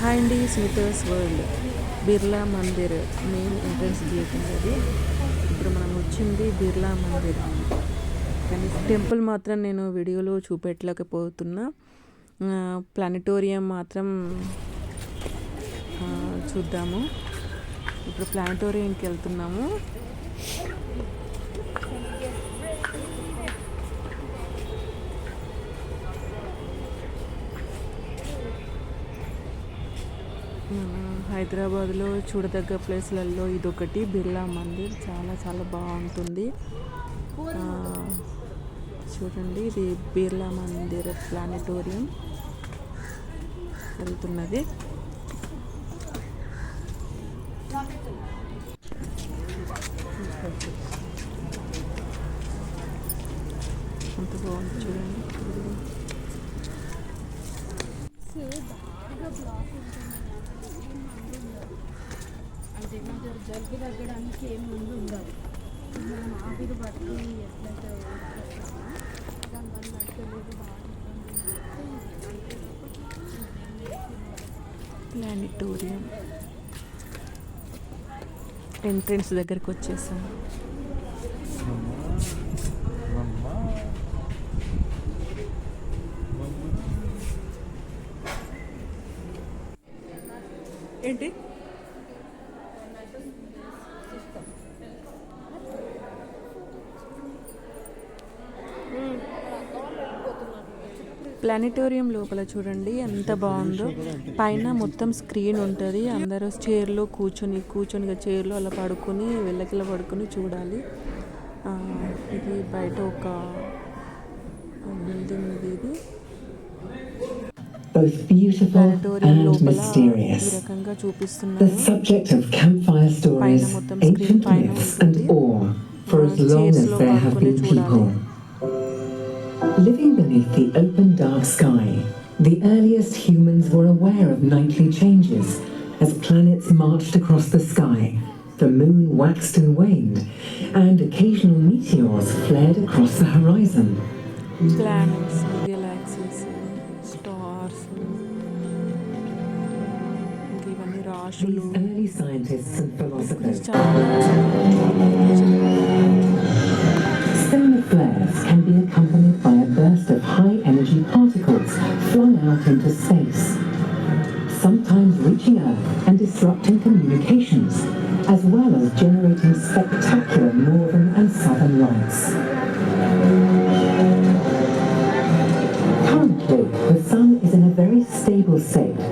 Hi అండి, Smithers world Birla Mandir main entrance gate అది. ఇప్పుడు మనం వచ్చింది బిర్లా మందిర్. కానీ టెంపుల్ మాత్రం నేను వీడియోలో చూపెట్టలేకపోతున్నా. ప్లానెటోరియం మాత్రం చూద్దాము. ఇప్పుడు ప్లానెటోరియంకి వెళ్తున్నాము. హైదరాబాద్లో చూడదగ్గ ప్లేస్లలో ఇదొకటి. బిర్లా మందిర్ చాలా చాలా బాగుంటుంది. చూడండి, ఇది బిర్లా మందిర్ ప్లానెటోరియం వెళ్తున్నది. అంత బాగుంది చూడండి. అంటే కొంచెం జలుబు తగ్గడానికి ఏమి ముందు ఉండాలి. మనం ఆవిరి బట్టి ఎట్లయితే దానివల్ల నచ్చలేదు ప్లానెటోరియం ఎంట్రన్స్ దగ్గరికి వచ్చేసాం. ఏంటి ప్లానెటోరియం లోపల చూడండి ఎంత బాగుందో. పైన మొత్తం స్క్రీన్ ఉంటుంది. అందరూ చైర్లో కూర్చొని చైర్లో అలా పడుకొని వెళ్ళకిలా పడుకొని చూడాలి. ఇది బయట ఒక బిల్డింగ్ ఇది. Both beautiful and mysterious. The subject of campfire stories, ancient myths and awe for as long as there have been people. Living beneath the open dark sky, the earliest humans were aware of nightly changes as planets marched across the sky. The moon waxed and waned, and occasional meteors flared across the horizon. Planets, galaxies, stars. These early scientists and philosophers. Stellar flares can be accompanied by a burst of high-energy particles flung out into space, sometimes reaching Earth and disrupting communications, as well as generating spectacular northern and southern lights. Currently, the Sun is in a very stable state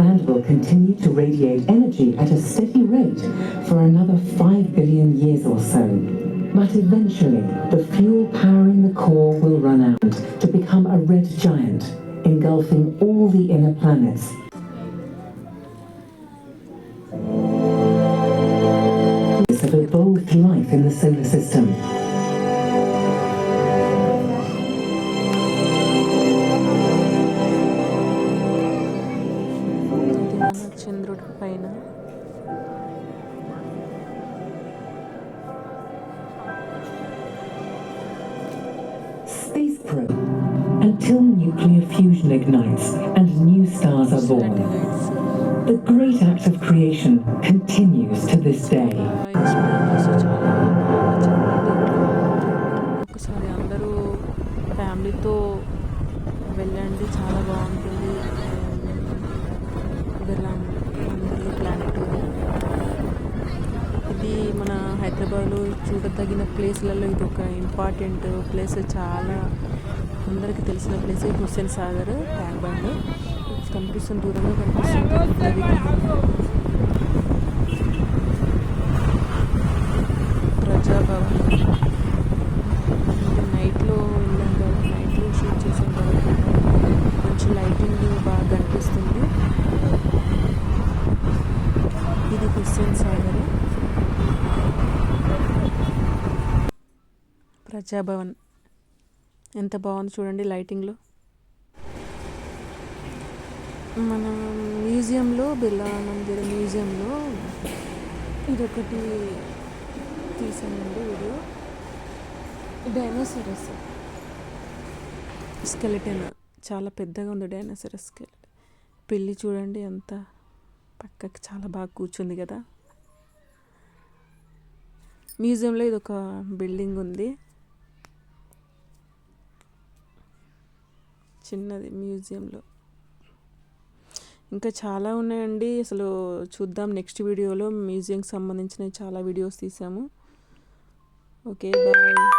and will continue to radiate energy at a steady rate for another 5 billion years or so. But eventually, the fuel powering the core will run out to become a red giant, engulfing all the inner planets. Have evolved life in the solar system. చంద్రుడి పైన Space probe. Until nuclear fusion ignites and new stars are born. The great act of creation continues to this day. ఒకసారి అందరూ ఫ్యామిలీతో వెళ్ళండి, చాలా బాగుంటుంది. Birla Mandir planetarium ఇది మన హైదరాబాద్లో చూడదగిన ప్లేస్లలో ఇది ఒక ఇంపార్టెంట్ ప్లేస్. చాలా అందరికీ తెలిసిన place Hussain Sagar tank bund కనిపిస్తుంది, దూరంగా కనిపిస్తుంది. ప్రజాభవన్ నైట్లో వెళ్ళాం కదా, నైట్లో షూట్ చేసాం కాబట్టి మంచి లైటింగ్ బాగా కనిపిస్తుంది. ఇది హుస్సేన్ సాగర్. ప్రజాభవన్ ఎంత బాగుంది చూడండి లైటింగ్లో. మన మ్యూజియంలో, బిర్లా మందిర్ మ్యూజియంలో ఇదొకటి తీసానండి వీడియో. డైనోసారస్ స్కెలిటన్ చాలా పెద్దగా ఉంది. డైనోసారస్ స్కెలిటన్ పిల్లి చూడండి ఎంత పక్కకి చాలా బాగా కూర్చుంది కదా. మ్యూజియంలో ఇది ఒక బిల్డింగ్ ఉంది, చిన్నది మ్యూజియంలో. ఇంకా చాలా ఉన్నాయండి, అసలు చూద్దాం నెక్స్ట్ వీడియోలో. మ్యూజియంకి సంబంధించిన చాలా వీడియోస్ తీసాము. Okay, bye.